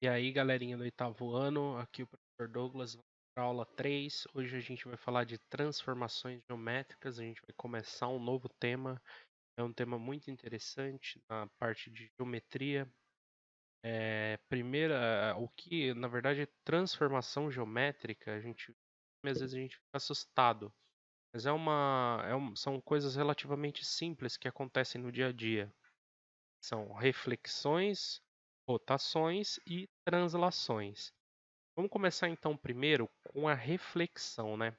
E aí, galerinha do oitavo ano, aqui o professor Douglas, vamos para a aula 3. Hoje a gente vai falar de transformações geométricas, a gente vai começar um novo tema. É um tema muito interessante na parte de geometria. Primeira, o que, na verdade, é transformação geométrica, às vezes a gente fica assustado, mas são coisas relativamente simples que acontecem no dia a dia. São reflexões, rotações e translações. Vamos começar então primeiro com a reflexão, né?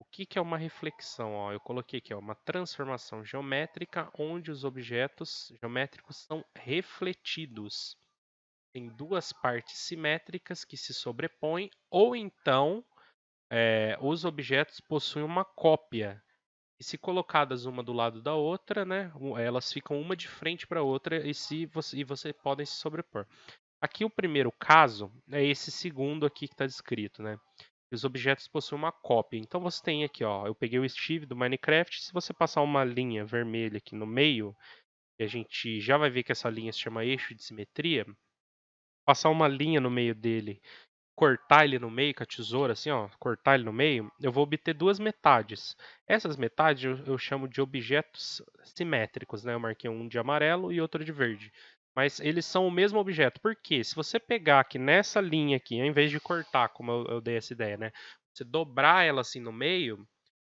O que é uma reflexão? Ó, eu coloquei aqui, ó, uma transformação geométrica onde os objetos geométricos são refletidos. Tem duas partes simétricas que se sobrepõem, ou então os objetos possuem uma cópia. E se colocadas uma do lado da outra, né, elas ficam uma de frente para a outra e você podem se sobrepor. Aqui o primeiro caso é esse segundo aqui que está descrito, né? Os objetos possuem uma cópia. Então você tem aqui, ó, eu peguei o Steve do Minecraft. Se você passar uma linha vermelha aqui no meio, e a gente já vai ver que essa linha se chama eixo de simetria, passar uma linha no meio dele, cortar ele no meio com a tesoura, assim, ó, cortar ele no meio, eu vou obter duas metades. Essas metades eu chamo de objetos simétricos, né? Eu marquei um de amarelo e outro de verde. Mas eles são o mesmo objeto. Por quê? Se você pegar aqui nessa linha aqui, ao invés de cortar, como eu dei essa ideia, né? Você dobrar ela assim no meio,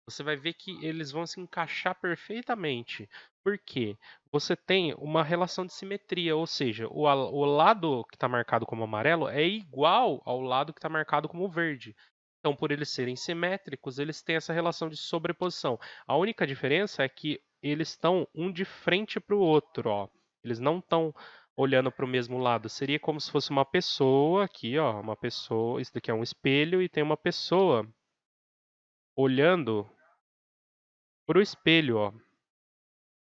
você vai ver que eles vão se encaixar perfeitamente. Por quê? Você tem uma relação de simetria, ou seja, o lado que está marcado como amarelo é igual ao lado que está marcado como verde. Então, por eles serem simétricos, eles têm essa relação de sobreposição. A única diferença é que eles estão um de frente para o outro, ó. Eles não estão olhando para o mesmo lado. Seria como se fosse uma pessoa aqui, ó, uma pessoa. Isso daqui é um espelho e tem uma pessoa olhando para o espelho, ó.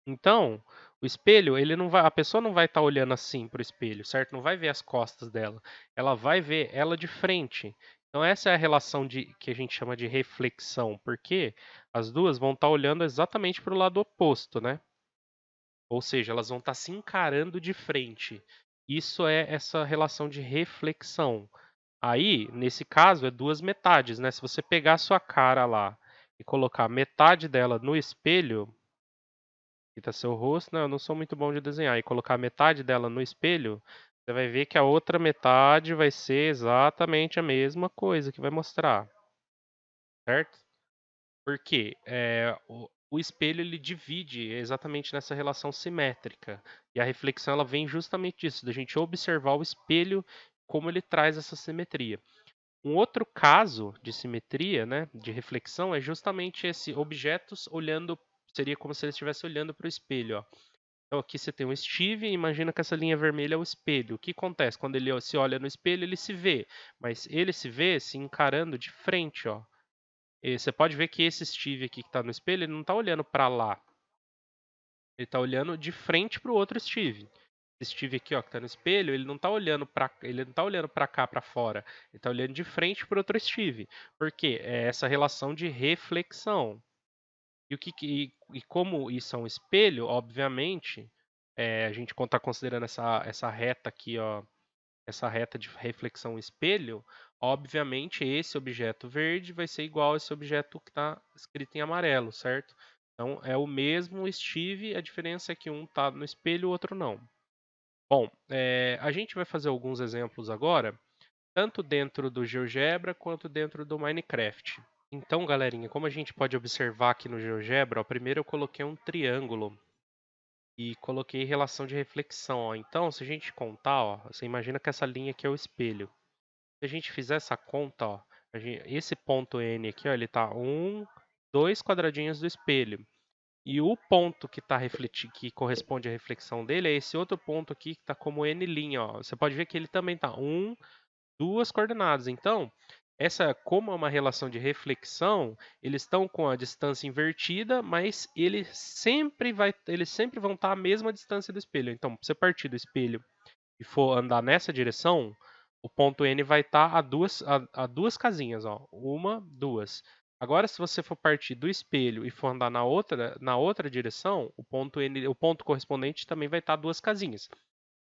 Então, o espelho, ele não vai, a pessoa não vai estar olhando assim para o espelho, certo? Não vai ver as costas dela. Ela vai ver ela de frente. Então, essa é a relação que a gente chama de reflexão, porque as duas vão estar olhando exatamente para o lado oposto, né? Ou seja, elas vão estar se encarando de frente. Isso é essa relação de reflexão. Aí, nesse caso, é duas metades, né? Se você pegar a sua cara lá e colocar metade dela no espelho, aqui tá seu rosto, né? Eu não sou muito bom de desenhar. E colocar metade dela no espelho, você vai ver que a outra metade vai ser exatamente a mesma coisa que vai mostrar, certo? Porque o espelho ele divide exatamente nessa relação simétrica. E a reflexão ela vem justamente disso, da gente observar o espelho como ele traz essa simetria. Um outro caso de simetria, né, de reflexão, é justamente esse objetos olhando, seria como se eles estivessem olhando para o espelho, ó. Então aqui você tem o Steve, e imagina que essa linha vermelha é o espelho. O que acontece? Quando ele se olha no espelho, ele se vê, mas ele se vê se encarando de frente, ó. E você pode ver que esse Steve aqui que está no espelho, ele não está olhando para lá. Ele está olhando de frente para o outro Steve. Esse Steve aqui, ó, que está no espelho, ele não tá olhando para cá, para fora. Ele está olhando de frente para o outro Steve. Por quê? É essa relação de reflexão. E como isso é um espelho, obviamente, a gente está considerando essa reta aqui, ó, essa reta de reflexão espelho, obviamente esse objeto verde vai ser igual a esse objeto que está escrito em amarelo, certo? Então é o mesmo Steve, a diferença é que um está no espelho e o outro não. Bom, a gente vai fazer alguns exemplos agora, tanto dentro do GeoGebra quanto dentro do Minecraft. Então, galerinha, como a gente pode observar aqui no GeoGebra, ó, primeiro eu coloquei um triângulo e coloquei relação de reflexão. Ó. Então, se a gente contar, ó, você imagina que essa linha aqui é o espelho. Se a gente fizer essa conta, ó, esse ponto N aqui, ó, ele está dois quadradinhos do espelho. E o ponto que que corresponde à reflexão dele é esse outro ponto aqui que está como N'. Ó. Você pode ver que ele também está duas coordenadas. Então, como é uma relação de reflexão, eles estão com a distância invertida, mas eles sempre vão estar à mesma distância do espelho. Então, se você partir do espelho e for andar nessa direção, o ponto N vai estar a duas casinhas, ó. Uma, duas. Agora, se você for partir do espelho e for andar na outra direção, o ponto N, o ponto correspondente também vai estar a duas casinhas.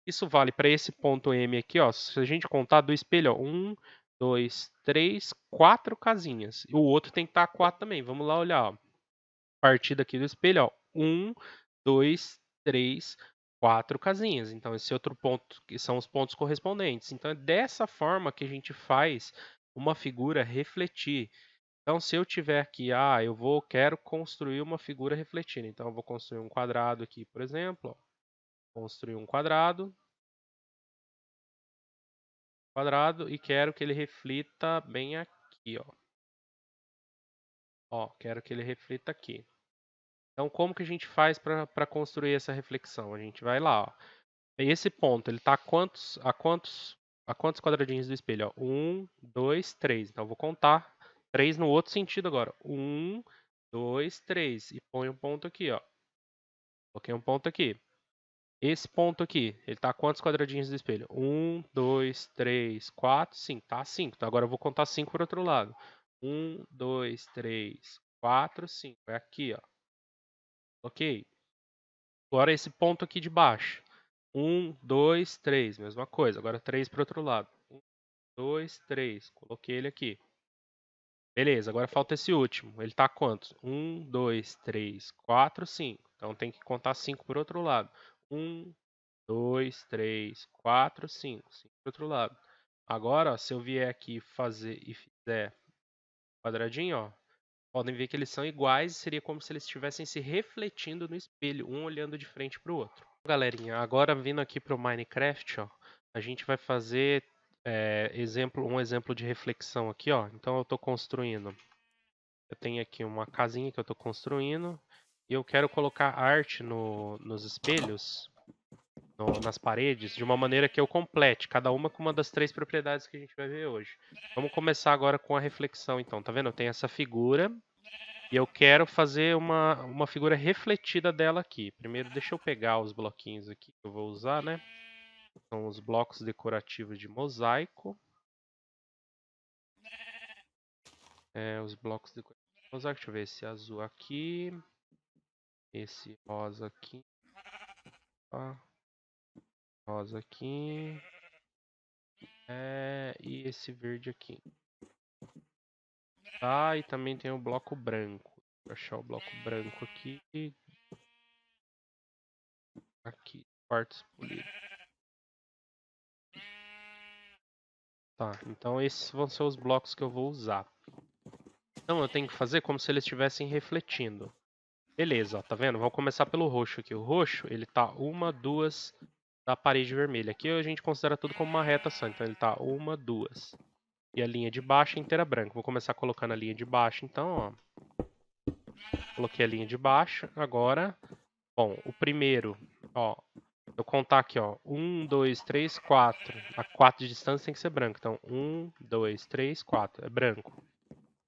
Isso vale para esse ponto M aqui, ó. Se a gente contar do espelho, ó, 1, 2, 3, 4 casinhas. E o outro tem que estar 4 também. Vamos lá olhar, ó. Partir daqui do espelho, ó. 1, 2, 3, 4 casinhas. Então, esse outro ponto, que são os pontos correspondentes. Então, é dessa forma que a gente faz uma figura refletir. Então, se eu tiver aqui, quero construir uma figura refletindo. Então, eu vou construir um quadrado aqui, por exemplo. Ó. Construir um quadrado e quero que ele reflita bem aqui, ó. Ó, quero que ele reflita aqui. Então, como que a gente faz para construir essa reflexão? A gente vai lá, ó. Esse ponto, ele está a quantos quadradinhos do espelho? Ó? 1, 2, 3. Então, eu vou contar 3 no outro sentido agora. 1, 2, 3. E põe um ponto aqui, ó. Coloquei um ponto aqui. Esse ponto aqui, ele está a quantos quadradinhos do espelho? 1, 2, 3, 4, 5. Tá 5. Então, agora eu vou contar 5 por outro lado. 1, 2, 3, 4, 5. É aqui, ó. Ok? Agora esse ponto aqui de baixo. 1, 2, 3. Mesma coisa. Agora 3 para o outro lado. 1, 2, 3. Coloquei ele aqui. Beleza, agora falta esse último. Ele está quantos? 1, 2, 3, 4, 5. Então tem que contar 5 por outro lado. 1, 2, 3, 4, 5. 5 para o outro lado. Agora, ó, se eu vier aqui fazer e fizer quadradinho, ó, podem ver que eles são iguais. Seria como se eles estivessem se refletindo no espelho, um olhando de frente para o outro. Galerinha, agora vindo aqui para o Minecraft, ó, a gente vai fazer um exemplo de reflexão aqui, ó. Então eu estou construindo. Eu tenho aqui uma casinha que eu estou construindo e eu quero colocar arte nos espelhos, nas paredes, de uma maneira que eu complete, cada uma com uma das 3 propriedades que a gente vai ver hoje. Vamos começar agora com a reflexão, então. Tá vendo? Eu tenho essa figura e eu quero fazer uma figura refletida dela aqui. Primeiro, deixa eu pegar os bloquinhos aqui que eu vou usar, né? São os blocos decorativos de mosaico. Os blocos decorativos de mosaico. Deixa eu ver esse azul aqui. Esse rosa aqui. Tá? Rosa aqui. E esse verde aqui. Tá, e também tem o bloco branco. Vou achar o bloco branco aqui. Aqui, quartzo polido. Tá, então esses vão ser os blocos que eu vou usar. Então eu tenho que fazer como se eles estivessem refletindo. Beleza, ó, tá vendo? Vamos começar pelo roxo aqui. O roxo, ele tá 1, 2 da parede vermelha. Aqui a gente considera tudo como uma reta só. Então ele tá 1, 2. E a linha de baixo é inteira branca. Vou começar colocando a linha de baixo, então, ó. Coloquei a linha de baixo. Agora, bom, o primeiro, ó. Eu contar aqui, ó. 1, 2, 3, 4. A 4 de distância tem que ser branco. Então, 1, 2, 3, 4. É branco.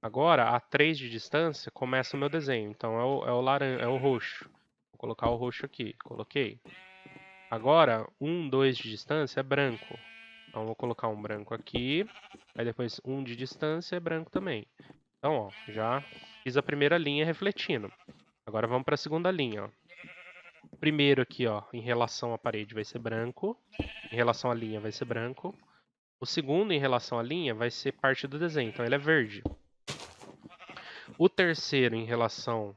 Agora, a 3 de distância, começa o meu desenho. Então, é o roxo. Vou colocar o roxo aqui. Coloquei. Agora, 1, 2 de distância é branco. Então, vou colocar um branco aqui. Aí depois, 1 de distância é branco também. Então, ó, já fiz a primeira linha refletindo. Agora, vamos para a segunda linha, ó. O primeiro aqui, ó, em relação à parede vai ser branco. Em relação à linha vai ser branco. O segundo, em relação à linha, vai ser parte do desenho. Então, ele é verde. O terceiro, em relação,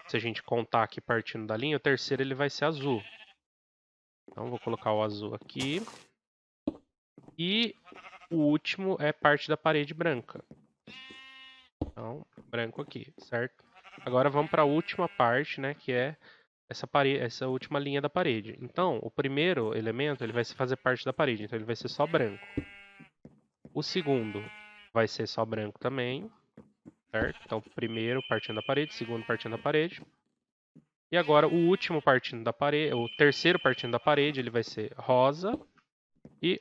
se a gente contar aqui partindo da linha, o terceiro ele vai ser azul. Então, vou colocar o azul aqui. E o último é parte da parede branca. Então, branco aqui, certo? Agora vamos para a última parte, né, que é essa última linha da parede. Então, o primeiro elemento ele vai fazer parte da parede, então ele vai ser só branco. O segundo vai ser só branco também, certo? Então, primeiro partindo da parede, segundo partindo da parede. E agora o último partindo da parede, o terceiro partindo da parede, ele vai ser rosa. E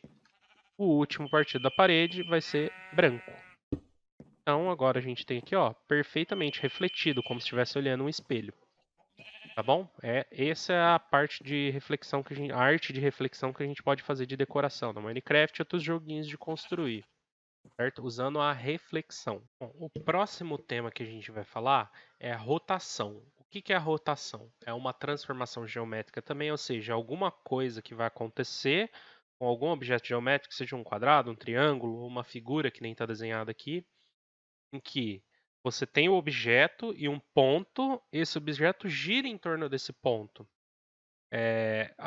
o último partido da parede vai ser branco. Então agora a gente tem aqui, ó, perfeitamente refletido, como se estivesse olhando um espelho. Tá bom? Essa é a parte de reflexão a arte de reflexão que a gente pode fazer de decoração no Minecraft e outros joguinhos de construir, certo? Usando a reflexão. Bom, o próximo tema que a gente vai falar é a rotação. que é a rotação? É uma transformação geométrica também, ou seja, alguma coisa que vai acontecer com algum objeto geométrico, seja um quadrado, um triângulo, uma figura que nem está desenhada aqui, em que você tem o objeto e um ponto, esse objeto gira em torno desse ponto.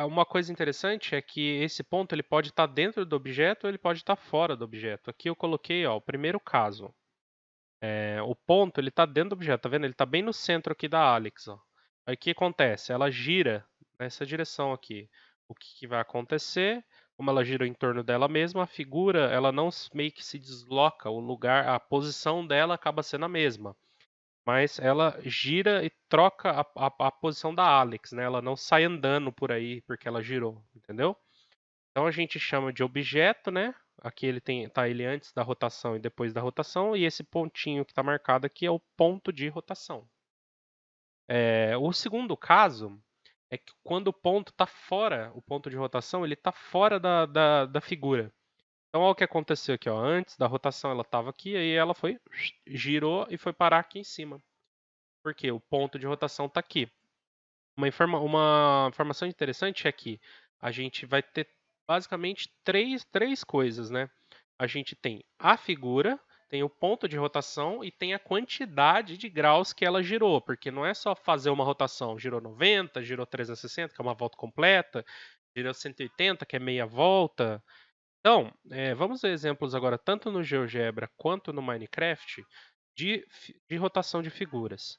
Uma coisa interessante é que esse ponto ele pode estar dentro do objeto ou ele pode estar fora do objeto. Aqui eu coloquei ó, o primeiro caso. O ponto ele está dentro do objeto, tá vendo? Ele está bem no centro aqui da Alex. Ó. Aí o que acontece? Ela gira nessa direção aqui. O que vai acontecer? Como ela gira em torno dela mesma, a figura ela não meio que se desloca, o lugar, a posição dela acaba sendo a mesma. Mas ela gira e troca a posição da Alex, né? Ela não sai andando por aí porque ela girou, entendeu? Então a gente chama de objeto, né? Aqui ele tá ele antes da rotação e depois da rotação, e esse pontinho que está marcado aqui é o ponto de rotação. O segundo caso é que quando o ponto está fora, o ponto de rotação, ele está fora da figura. Então olha o que aconteceu aqui, ó. Antes da rotação ela estava aqui, aí ela foi, girou e foi parar aqui em cima. Porque o ponto de rotação está aqui. Uma informação interessante é que a gente vai ter basicamente três coisas, né? A gente tem a figura, tem o ponto de rotação e tem a quantidade de graus que ela girou, porque não é só fazer uma rotação, girou 90, girou 360, que é uma volta completa, girou 180, que é meia volta. Então, vamos ver exemplos agora, tanto no GeoGebra quanto no Minecraft, de rotação de figuras.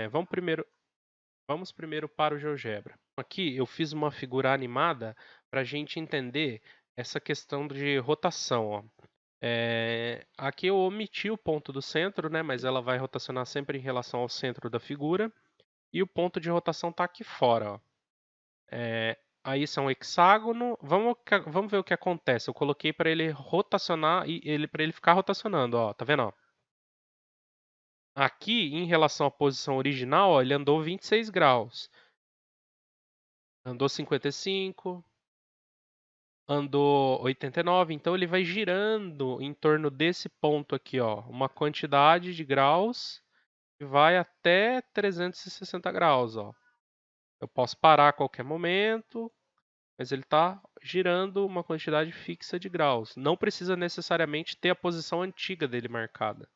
Vamos primeiro para o GeoGebra. Aqui eu fiz uma figura animada para a gente entender essa questão de rotação. Ó. Aqui eu omiti o ponto do centro, né, mas ela vai rotacionar sempre em relação ao centro da figura. E o ponto de rotação está aqui fora. Ó. Aí isso é um hexágono. Vamos ver o que acontece. Eu coloquei para ele rotacionar e para ele ficar rotacionando. Ó. Tá vendo? Ó? Aqui, em relação à posição original, ó, ele andou 26 graus. Andou 55, andou 89, então ele vai girando em torno desse ponto aqui, ó, uma quantidade de graus que vai até 360 graus, ó. Eu posso parar a qualquer momento, mas ele está girando uma quantidade fixa de graus. Não precisa necessariamente ter a posição antiga dele marcada.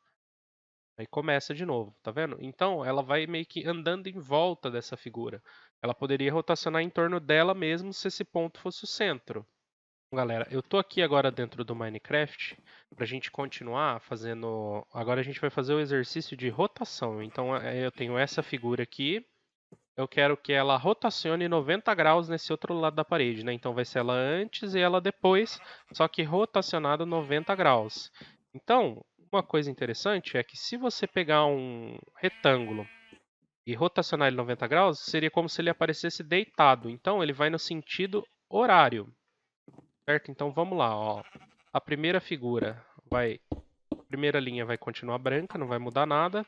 Aí começa de novo, tá vendo? Então ela vai meio que andando em volta dessa figura. Ela poderia rotacionar em torno dela mesmo se esse ponto fosse o centro. Galera, eu tô aqui agora dentro do Minecraft para a gente continuar fazendo. Agora a gente vai fazer o exercício de rotação. Então eu tenho essa figura aqui. Eu quero que ela rotacione 90 graus nesse outro lado da parede, né? Então vai ser ela antes e ela depois, só que rotacionado 90 graus. Então, uma coisa interessante é que se você pegar um retângulo e rotacionar ele 90 graus, seria como se ele aparecesse deitado. Então ele vai no sentido horário. Certo? Então vamos lá, ó. A primeira figura a primeira linha vai continuar branca, não vai mudar nada.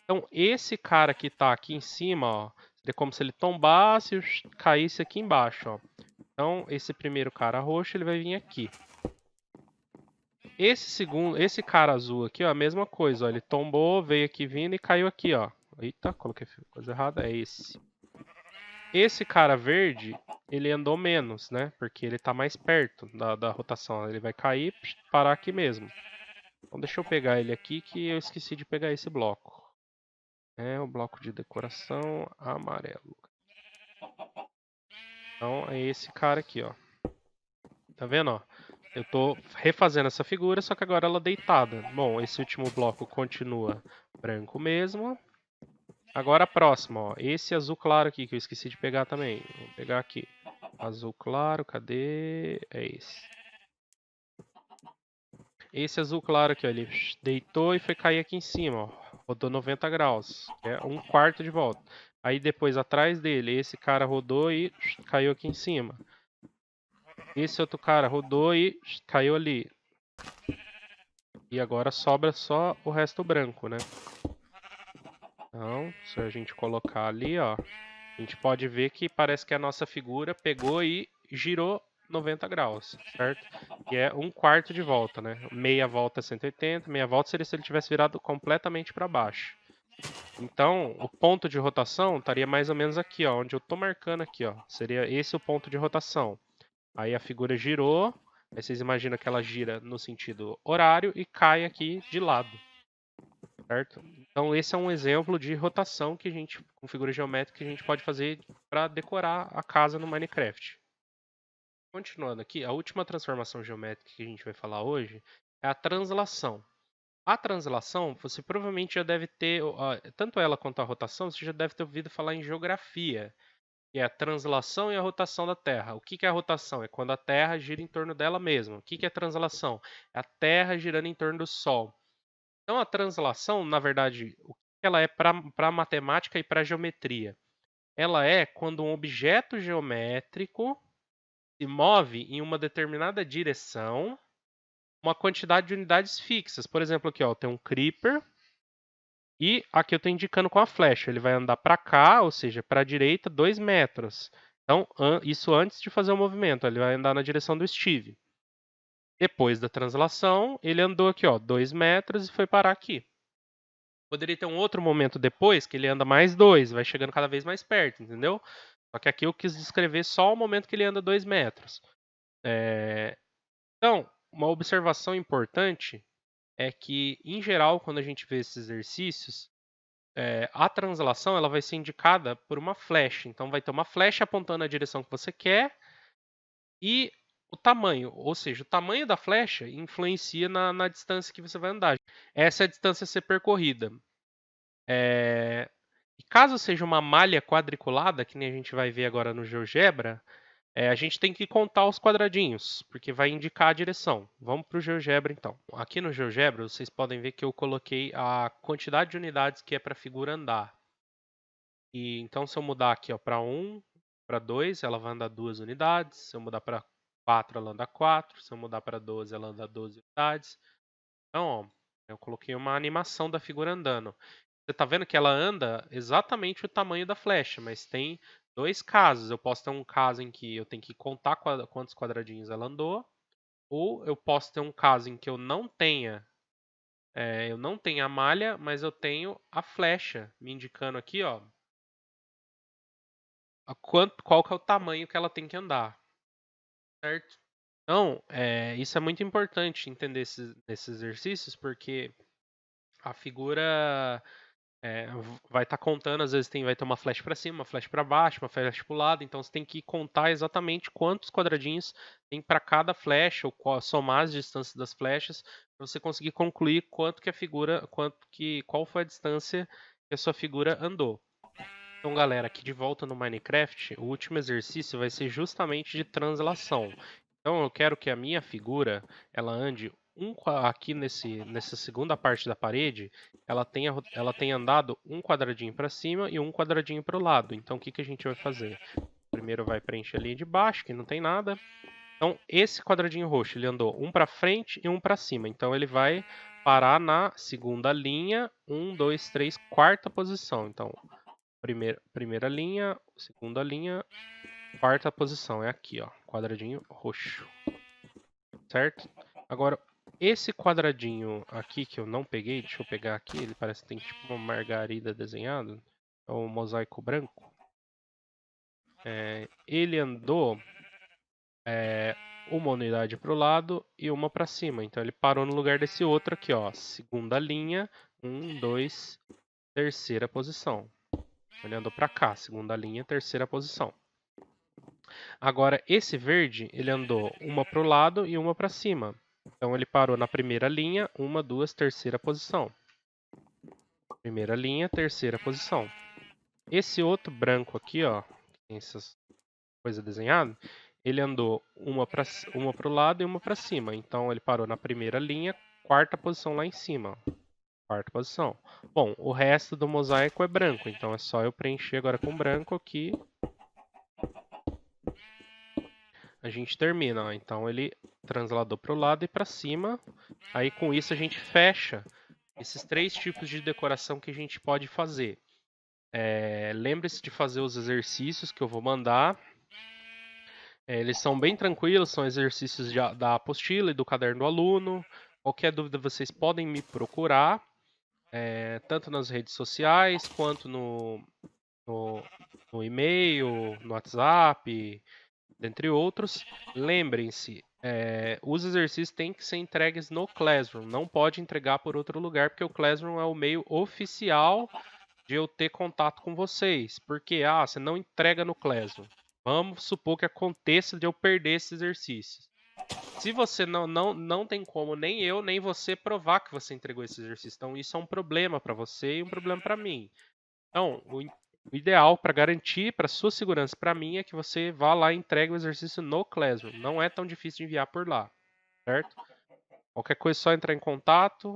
Então esse cara que está aqui em cima, ó, seria como se ele tombasse e caísse aqui embaixo, ó. Então esse primeiro cara roxo, ele vai vir aqui. Esse cara azul aqui, ó, a mesma coisa, ó, ele tombou, veio aqui vindo e caiu aqui, ó. Eita, coloquei coisa errada, é esse. Esse cara verde, ele andou menos, né? Porque ele está mais perto da rotação. Ele vai cair e parar aqui mesmo. Então deixa eu pegar ele aqui que eu esqueci de pegar esse bloco. É o bloco de decoração amarelo. Então é esse cara aqui, ó. Tá vendo, ó? Eu tô refazendo essa figura, só que agora ela deitada. Bom, esse último bloco continua branco mesmo. Agora a próxima, ó. Esse azul claro aqui que eu esqueci de pegar também. Vou pegar aqui. Azul claro, cadê? É esse. Esse azul claro aqui, ó, ele deitou e foi cair aqui em cima, ó. Rodou 90 graus, que é um quarto de volta. Aí depois atrás dele, esse cara rodou e caiu aqui em cima. Esse outro cara rodou e caiu ali. E agora sobra só o resto branco, né? Então, se a gente colocar ali, ó, a gente pode ver que parece que a nossa figura pegou e girou 90 graus, certo? Que é um quarto de volta, né? Meia volta é 180, meia volta seria se ele tivesse virado completamente para baixo. Então, o ponto de rotação estaria mais ou menos aqui, ó, onde eu estou marcando aqui, ó. Seria esse o ponto de rotação. Aí a figura girou, aí vocês imaginam que ela gira no sentido horário e cai aqui de lado, certo? Então esse é um exemplo de rotação que a gente, com figura geométrica, que a gente pode fazer para decorar a casa no Minecraft. Continuando aqui, a última transformação geométrica que a gente vai falar hoje é a translação. A translação, você provavelmente já deve ter, tanto ela quanto a rotação, você já deve ter ouvido falar em geografia, que é a translação e a rotação da Terra. O que é a rotação? É quando a Terra gira em torno dela mesma. O que é a translação? É a Terra girando em torno do Sol. Então, a translação, na verdade, o que ela é para a matemática e para a geometria? Ela é quando um objeto geométrico se move em uma determinada direção, uma quantidade de unidades fixas. Por exemplo, aqui ó, tem um creeper e aqui eu estou indicando com a flecha. Ele vai andar para cá, ou seja, para a direita, 2 metros. Então, isso antes de fazer o movimento. Ele vai andar na direção do Steve. Depois da translação, ele andou aqui, ó, 2 metros e foi parar aqui. Poderia ter um outro momento depois que ele anda mais 2, vai chegando cada vez mais perto, entendeu? Só que aqui eu quis descrever só o momento que ele anda 2 metros. Então, uma observação importante é que, em geral, quando a gente vê esses exercícios, a translação ela vai ser indicada por uma flecha. Então, vai ter uma flecha apontando a direção que você quer e o tamanho, ou seja, o tamanho da flecha influencia na distância que você vai andar. Essa é a distância a ser percorrida. E caso seja uma malha quadriculada, que nem a gente vai ver agora no GeoGebra, a gente tem que contar os quadradinhos, porque vai indicar a direção. Vamos para o GeoGebra então. Aqui no GeoGebra vocês podem ver que eu coloquei a quantidade de unidades que é para a figura andar. E então se eu mudar aqui para 1, para 2, ela vai andar 2 unidades. Se eu mudar para 4, ela anda 4. Se eu mudar para 12, ela anda 12 unidades. Então, ó, eu coloquei uma animação da figura andando. Você está vendo que ela anda exatamente o tamanho da flecha, mas tem dois casos. Eu posso ter um caso em que eu tenho que contar quantos quadradinhos ela andou, ou eu posso ter um caso em que eu não tenho a malha, mas eu tenho a flecha me indicando aqui, ó, qual que é o tamanho que ela tem que andar, certo? Então, isso é muito importante entender esses exercícios, porque a figura vai estar contando, às vezes vai ter uma flecha para cima, uma flecha para baixo, uma flecha para o lado, então você tem que contar exatamente quantos quadradinhos tem para cada flecha, ou somar as distâncias das flechas, para você conseguir concluir qual foi a distância que a sua figura andou. Então, galera, aqui de volta no Minecraft, o último exercício vai ser justamente de translação. Então, eu quero que a minha figura ela ande aqui nessa segunda parte da parede, ela tenha andado um quadradinho para cima e um quadradinho para o lado. Então, o que a gente vai fazer? Primeiro vai preencher a linha de baixo, que não tem nada. Então, esse quadradinho roxo, ele andou um para frente e um para cima. Então, ele vai parar na segunda linha, 1, 2, 3, quarta posição. Então, primeira linha, segunda linha, quarta posição. É aqui, ó, quadradinho roxo. Certo? Agora, esse quadradinho aqui que eu não peguei, deixa eu pegar aqui, ele parece que tem tipo uma margarida desenhada. É um mosaico branco. Ele andou uma unidade para o lado e uma para cima. Então ele parou no lugar desse outro aqui, ó. Segunda linha, 1, 2, terceira posição. Ele andou para cá, segunda linha, terceira posição. Agora, esse verde, ele andou uma para o lado e uma para cima. Então, ele parou na primeira linha, 1, 2, terceira posição. Primeira linha, terceira posição. Esse outro branco aqui, ó, que tem essas coisas desenhadas, ele andou uma para o lado e uma para cima. Então, ele parou na primeira linha, quarta posição lá em cima. Quarta posição. Bom, o resto do mosaico é branco, então é só eu preencher agora com branco aqui. A gente termina, ó. Então ele transladou para o lado e para cima. Aí com isso a gente fecha esses três tipos de decoração que a gente pode fazer. Lembre-se de fazer os exercícios que eu vou mandar. Eles são bem tranquilos, são exercícios da apostila e do caderno do aluno. Qualquer dúvida vocês podem me procurar. tanto nas redes sociais quanto no, no e-mail, no WhatsApp, dentre outros. Lembrem-se, os exercícios têm que ser entregues no Classroom, não pode entregar por outro lugar, porque o Classroom é o meio oficial de eu ter contato com vocês. Porque, você não entrega no Classroom. Vamos supor que aconteça de eu perder esse exercício. Se você não tem como nem eu nem você provar que você entregou esse exercício, então isso é um problema para você e um problema para mim. Então, o ideal para garantir para sua segurança para mim é que você vá lá e entregue o exercício no Classroom. Não é tão difícil de enviar por lá, certo? Qualquer coisa é só entrar em contato.